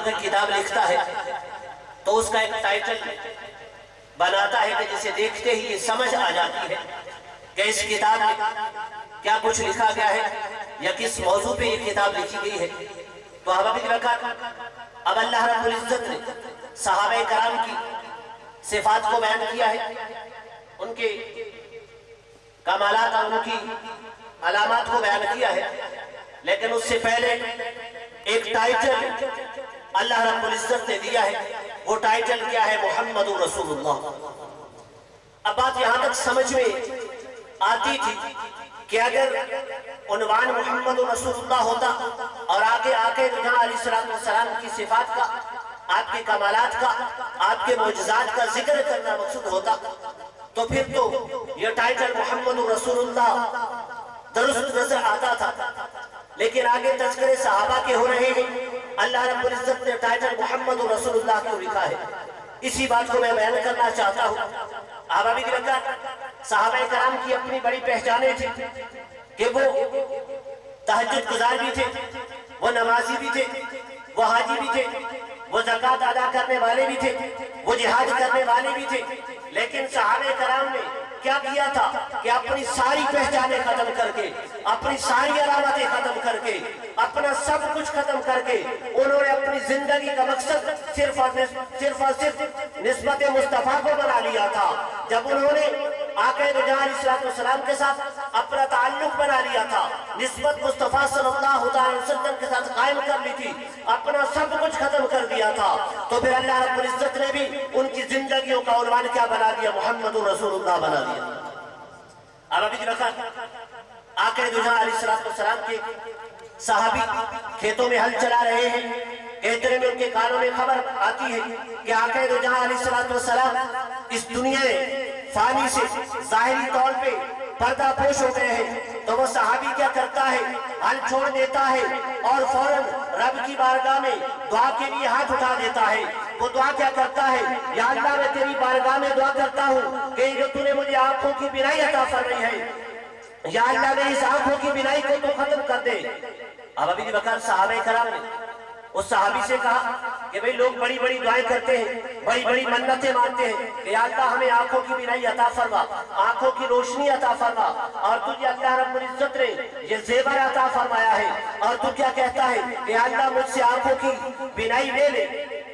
اگر کتاب لکھتا ہے تو اس کا ایک ٹائٹل بناتا ہے کہ جسے دیکھتے ہی یہ سمجھ آ جاتی ہے کہ اس کتاب میں کیا کچھ لکھا گیا ہے یا کس موضوع پہ یہ کتاب لکھی گئی ہے۔ تو احباب برکات، اب اللہ رب العزت نے صحابہ کرام کی صفات کو بیان کیا ہے، ان کے کمالات اور ان کی علامات کو بیان کیا ہے، لیکن اس سے پہلے ایک ٹائٹل اللہ رب العزت نے دیا ہے۔ وہ ٹائٹل کیا ہے؟ محمد رسول اللہ۔ اب بات یہاں تک سمجھ میں آتی تھی کہ اگر عنوان محمد رسول اللہ ہوتا اور آگے جہاں علیہ السلام کی صفات کا، آپ کے کمالات کا، آپ کے معجزات کا ذکر کرنا مقصود ہوتا تو پھر تو یہ ٹائٹل محمد رسول اللہ درست نظر آتا تھا، لیکن آگے تذکرے صحابہ کے ہو رہے ہیں، اللہ رب العزت نے ٹائٹل محمد رسول اللہ کیوں لکھا ہے؟ اسی بات کو میں بیان کرنا چاہتا ہوں۔ احباب برکات، صحابہ کرام کی اپنی بڑی پہچانیں تھی کہ وہ تہجد گزار بھی تھے، وہ نمازی بھی تھے، وہ حاجی بھی تھے، وہ زکوٰۃ ادا کرنے والے بھی تھے، وہ جہاد کرنے والے بھی تھے، لیکن صحابہ کرام نے کیا کیا تھا کہ اپنی ساری پہچانیں ختم کر کے، اپنی ساری علامتیں ختم کر کے، اپنا سب کچھ ختم کر کے انہوں نے اپنی زندگی کا مقصد صرف اور صرف نسبت مصطفیٰ کو بنا لیا تھا۔ جب انہوں نے آقا رجاء علیہ السلام کے ساتھ اپنا تعلق بنا لیا تھا، نسبت مصطفیٰ صلی اللہ علیہ وسلم کے ساتھ قائم کر لی تھی، اپنا سب کچھ ختم کر دیا تھا، تو پھر اللہ رب العزت نے بھی ان کی زندگیوں کا عنوان کیا بنا دیا؟ محمد رسول اللہ بنا دیا۔ اب ابھی آقا رجاء علیہ السلام کے صحابی کھیتوں میں ہل چلا رہے ہیں، اتنے میں ان کے کانوں میں خبر آتی ہے کہ آقا رجاء علیہ السلام اس دنیا فانی سے ظاہری طور پہ پردہ پوش ہو گئے ہیں، تو وہ صحابی کیا کرتا ہے؟ ہل چھوڑ دیتا ہے اور فوراً رب کی بارگاہ میں دعا کے لیے ہاتھ اٹھا دیتا ہے۔ وہ دعا کیا کرتا ہے؟ یا اللہ میں تیری بارگاہ میں دعا کرتا ہوں کہ جو تو نے مجھے آنکھوں کی بینائی عطا فرمائی ہے، یا اللہ میں اس آنکھوں کی بینائی کو تو ختم کر دے۔ اب ابھی بکر صحابہ کرام نے اس صحابی سے کہا کہ بھئی لوگ بڑی بڑی دعائیں کرتے ہیں، بڑی بڑی منتیں مانتے ہیں کہ یا اللہ ہمیں آنکھوں کی بینائی عطا فرما، آنکھوں کی روشنی عطا فرما، اور تجھے اللہ رب العزت نے یہ زیور عطا فرمایا ہے، اور تو کیا کہتا ہے کہ یا اللہ مجھ سے آنکھوں کی بینائی لے لے،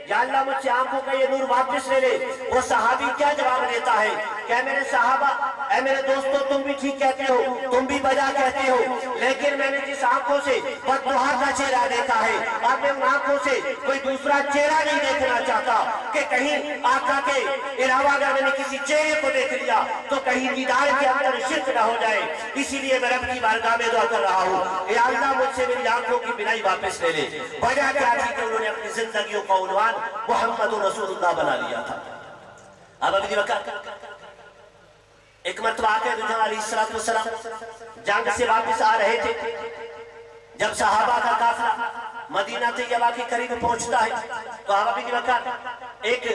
یا اللہ مجھ سے آنکھوں کا یہ نور واپس لے لے۔ وہ صحابی کیا جواب دیتا ہے کہ اے میرے صحابہ، اے میرے دوستو، تم بھی ٹھیک کہتے ہو، تم بھی بجا کہتے ہو، لیکن میں نے جس آنکھوں سے بددعا کا چہرہ دیکھا ہے، اب میں ان آنکھوں سے کوئی دوسرا چہرہ نہیں دیکھنا چاہتا کہ کہیں آقا کے علاوہ اگر میں نے کسی چہرے کو دیکھ لیا تو کہیں دیدار کے اندر شرک نہ ہو جائے، اسی لیے میں رب کی بارگاہ میں دعا کر رہا ہوں یا اللہ مجھ سے میری آنکھوں کی بینائی واپس لے لے۔ وجہ کیا تھی کہ انہوں نے اپنی زندگیوں کا عنوان محمد رسول اللہ بنا لیا تھا۔ اب ابھی وقت ایک مرتبہ آقا رجاء علیہ السلام جنگ سے واپس آ رہے تھے، جب صحابہ کا قافلہ مدینہ طیبہ کے قریب پہنچتا ہے تو ابھی وقت ایک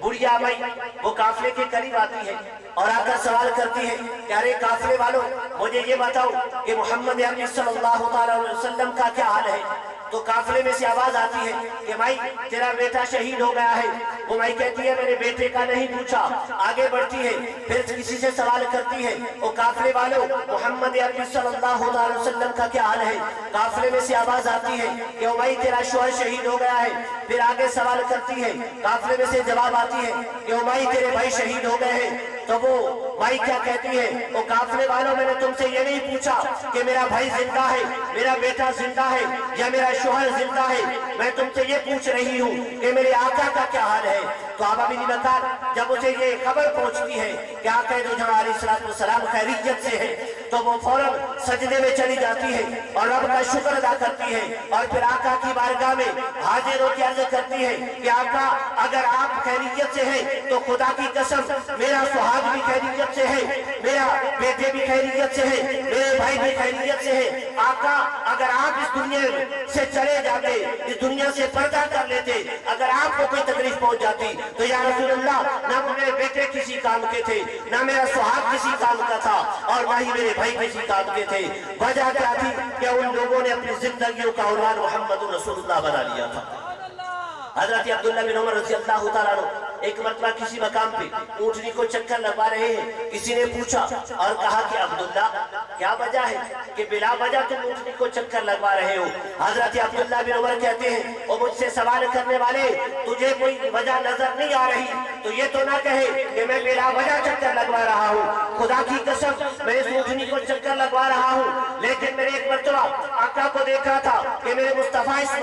بڑھیا مائی وہ قافلے کے قریب آتی ہے اور آ کر سوال کرتی ہے کہ ارے قافلے والوں، مجھے یہ بتاؤ کہ محمد عربی صلی اللہ علیہ وسلم کا کیا حال ہے؟ تو قافلے میں سے آواز آتی ہے کہ مائی تیرا بیٹا شہید ہو گیا ہے۔ وہ مائی کہتی ہے میں نے بیٹے کا نہیں پوچھا، آگے بڑھتی ہے، پھر کسی سے سوال کرتی ہے وہ قافلے والوں محمد عربی صلی اللہ علیہ وسلم کا کیا حال ہے؟ قافلے میں سے آواز آتی ہے کہ وہ مائی تیرا شوہر شہید ہو گیا ہے۔ پھر آگے سوال کرتی ہے، قافلے میں سے جواب آتی ہے کہ وہ مائی تیرے بھائی شہید ہو گئے ہیں۔ تو وہ مائی کیا کہتی ہے؟ وہ قافلے والوں، میں نے تم سے یہ نہیں پوچھا کہ میرا بھائی زندہ ہے، میرا بیٹا زندہ ہے یا میرا شوہر زندہ ہے، میں تم سے یہ پوچھ رہی ہوں کہ میرے آقا کا کیا حال ہے۔ تو اب ابھی بکر جب اسے یہ خبر پہنچتی ہے کہ آقا رجاء علیہ السلام خیریت سے ہے تو وہ فوراً سجدے میں چلی جاتی ہے اور رب کا شکر ادا کرتی ہے، اور پھر آقا کی بارگاہ میں حاضر ہو کے عرض کرتی ہے کہ آقا اگر آپ خیریت سے ہیں تو خدا کی قسم میرا سہاگ بھی خیریت سے ہے، میرا بیٹے بھی خیریت سے ہے، میرے بھائی بھی خیریت سے ہے۔ آقا اگر آپ اس دنیا سے چلے جاتے، اس دنیا سے پردہ کر لیتے، اگر آپ کو کوئی تکلیف پہنچ جاتی تو یا رسول اللہ نہ میرے بیٹے کسی کام کے تھے، نہ میرا سہاگ کسی کام کا تھا، اور نہ ہی میرے بھائی کسی کام کے تھے۔ وجہ کیا تھی کہ ان لوگوں نے اپنی زندگیوں کا عنوان محمد رسول اللہ بنا لیا تھا۔ حضرت عبداللہ بن عمر رضی اللہ تعالیٰ عنہ ایک مرتبہ کسی مقام پہ اونٹنی کو چکر لگوا رہے ہیں. کسی نے پوچھا اور کہا کہ عبداللہ کیا وجہ ہے کہ بلا وجہ تم اونٹنی کو چکر لگوا رہے ہو؟ حضرت عبداللہ بن عمر کہتے ہیں اور مجھ سے سوال کرنے والے تجھے کوئی وجہ نظر نہیں آ رہی تو یہ تو نہ کہے کہ میں بلا وجہ چکر لگوا رہا ہوں. خدا کی قسم میں اس اونٹنی کو چکر لگوا رہا ہوں لیکن میں نے ایک مرتبہ آقا کو دیکھا تھا کہ میرے مصطفیٰ اس